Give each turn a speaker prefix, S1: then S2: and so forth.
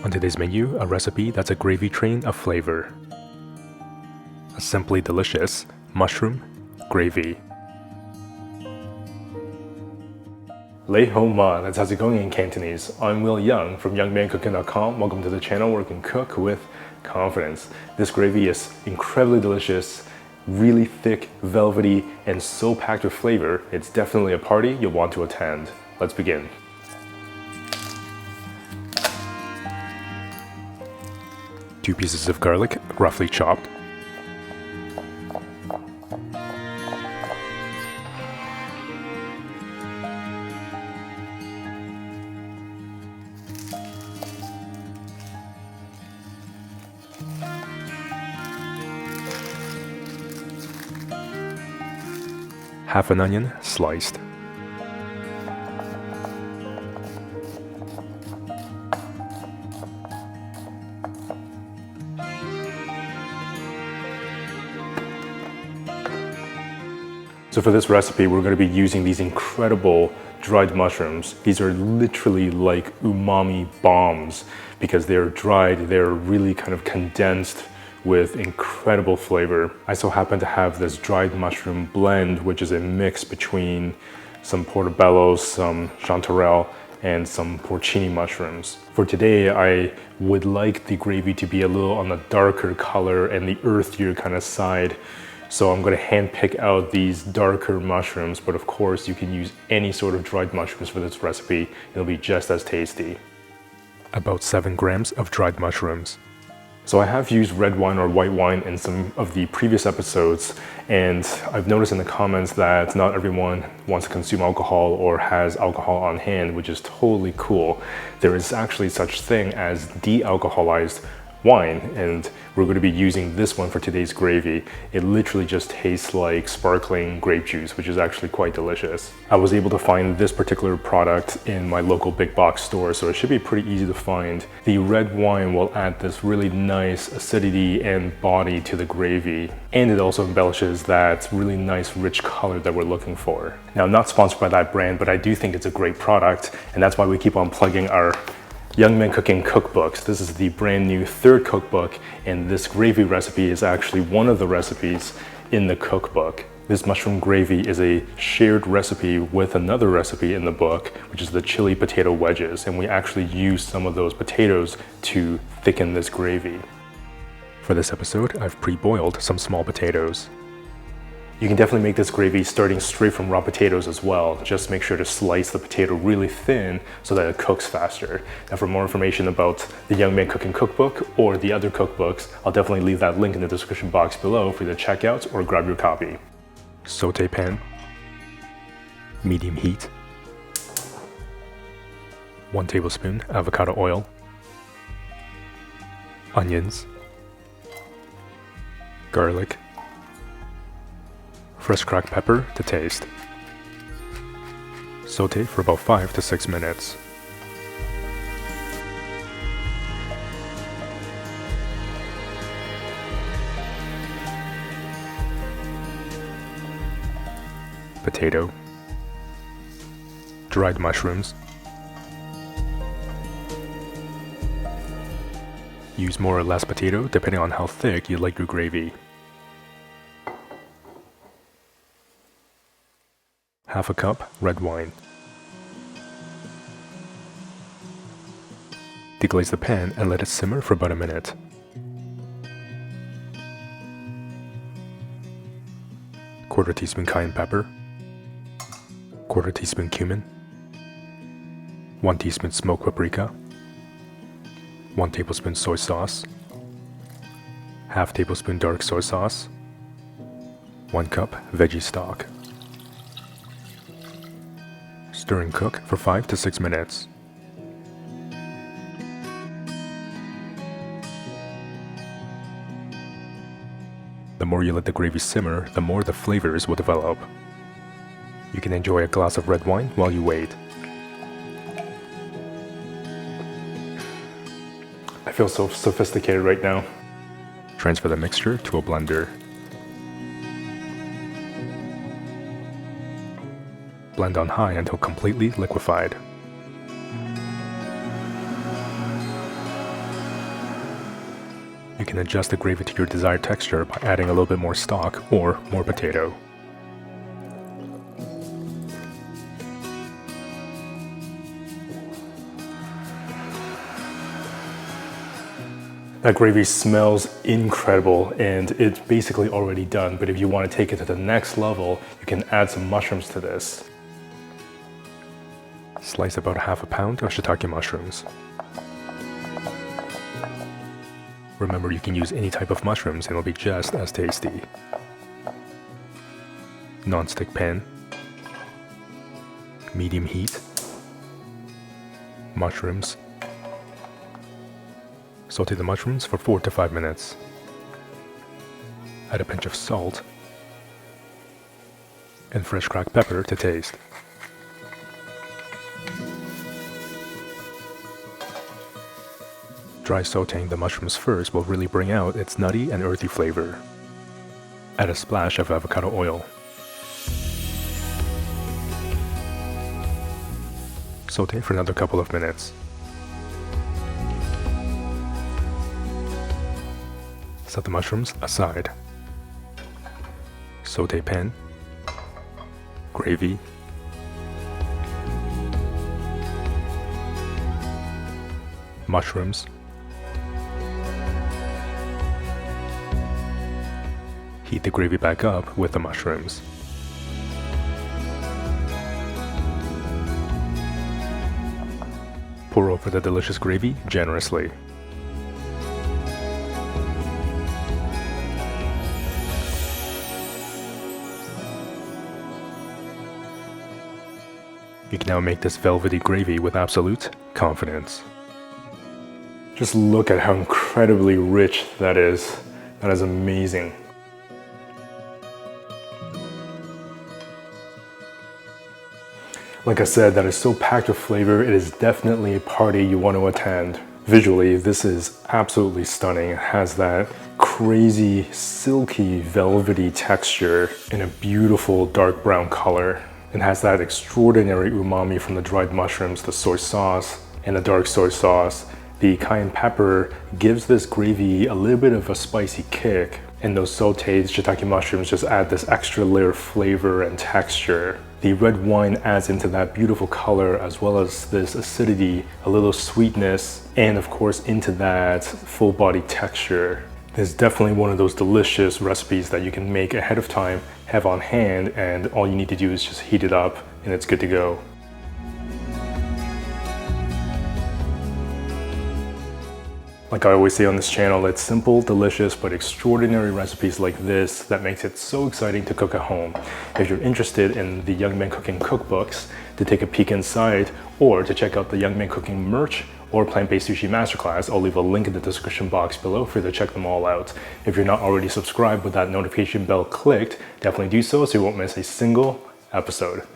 S1: On today's menu, a recipe that's a gravy train of flavor. A simply delicious mushroom gravy. Lei Hong Ma, that's how's it going in Cantonese. I'm Yeung from YoungManCooking.com. Welcome to the channel where we can cook with confidence. This gravy is incredibly delicious, really thick, velvety, and so packed with flavor. It's definitely a party you'll want to attend. Let's begin. Two pieces of garlic, roughly chopped. Half an onion, sliced. So for this recipe, we're going to be using these incredible dried mushrooms. These are literally like umami bombs because they're dried, they're really kind of condensed with incredible flavor. I so happen to have this dried mushroom blend, which is a mix between some portobello, some chanterelle, and some porcini mushrooms. For today, I would like the gravy to be a little on the darker color and the earthier kind of side. So I'm going to hand pick out these darker mushrooms, but of course you can use any sort of dried mushrooms for this recipe. It'll be just as tasty. About 7 grams of dried mushrooms. So I have used red wine or white wine in some of the previous episodes, and I've noticed in the comments that not everyone wants to consume alcohol or has alcohol on hand, which is totally cool. There is actually such thing as de-alcoholized wine, and we're going to be using this one for today's gravy. It literally just tastes like sparkling grape juice, which is actually quite delicious. I was able to find this particular product in my local big box store, so it should be pretty easy to find. The red wine will add this really nice acidity and body to the gravy, and it also embellishes that really nice rich color that we're looking for. Now, I'm not sponsored by that brand, but I do think it's a great product, and that's why we keep on plugging our Young Man Cooking cookbooks. This is the brand new 3rd cookbook, and this gravy recipe is actually one of the recipes in the cookbook. This mushroom gravy is a shared recipe with another recipe in the book, which is the chili potato wedges, and we actually use some of those potatoes to thicken this gravy. For this episode, I've pre-boiled some small potatoes. You can definitely make this gravy starting straight from raw potatoes as well. Just make sure to slice the potato really thin so that it cooks faster. And for more information about the Young Man Cooking Cookbook or the other cookbooks, I'll definitely leave that link in the description box below for you to check out or grab your copy. Sauté pan, medium heat, 1 tablespoon avocado oil, onions, garlic, fresh cracked pepper to taste. Sauté for about 5 to 6 minutes. Potato, dried mushrooms. Use more or less potato depending on how thick you like your gravy. Half a cup red wine. Deglaze the pan and let it simmer for about a minute. Quarter teaspoon cayenne pepper. Quarter teaspoon cumin. 1 teaspoon smoked paprika. 1 tablespoon soy sauce. Half tablespoon dark soy sauce. 1 cup veggie stock. Stir and cook for 5 to 6 minutes. The more you let the gravy simmer, the more the flavors will develop. You can enjoy a glass of red wine while you wait. I feel so sophisticated right now. Transfer the mixture to a blender. Blend on high until completely liquefied. You can adjust the gravy to your desired texture by adding a little bit more stock or more potato. That gravy smells incredible and it's basically already done, but if you want to take it to the next level, you can add some mushrooms to this. Slice about ½ pound of shiitake mushrooms. Remember, you can use any type of mushrooms and it'll be just as tasty. Non-stick pan. Medium heat. Mushrooms. Sauté the mushrooms for 4 to 5 minutes. Add a pinch of salt and fresh cracked pepper to taste. Dry sautéing the mushrooms first will really bring out its nutty and earthy flavor. Add a splash of avocado oil. Sauté for another couple of minutes. Set the mushrooms aside. Sauté pan. Gravy. Mushrooms. Heat the gravy back up with the mushrooms. Pour over the delicious gravy generously. You can now make this velvety gravy with absolute confidence. Just look at how incredibly rich that is. That is amazing. Like I said, that is so packed with flavor. It is definitely a party you want to attend. Visually, this is absolutely stunning. It has that crazy, silky, velvety texture in a beautiful dark brown color. It has that extraordinary umami from the dried mushrooms, the soy sauce, and the dark soy sauce. The cayenne pepper gives this gravy a little bit of a spicy kick, and those sauteed shiitake mushrooms just add this extra layer of flavor and texture. The red wine adds into that beautiful color as well as this acidity, a little sweetness, and of course into that full body texture. It's definitely one of those delicious recipes that you can make ahead of time, have on hand, and all you need to do is just heat it up and it's good to go. Like I always say on this channel, it's simple, delicious, but extraordinary recipes like this that makes it so exciting to cook at home. If you're interested in the Young Man Cooking cookbooks, to take a peek inside, or to check out the Young Man Cooking merch or plant-based sushi masterclass, I'll leave a link in the description box below for you to check them all out. If you're not already subscribed with that notification bell clicked, definitely do so you won't miss a single episode.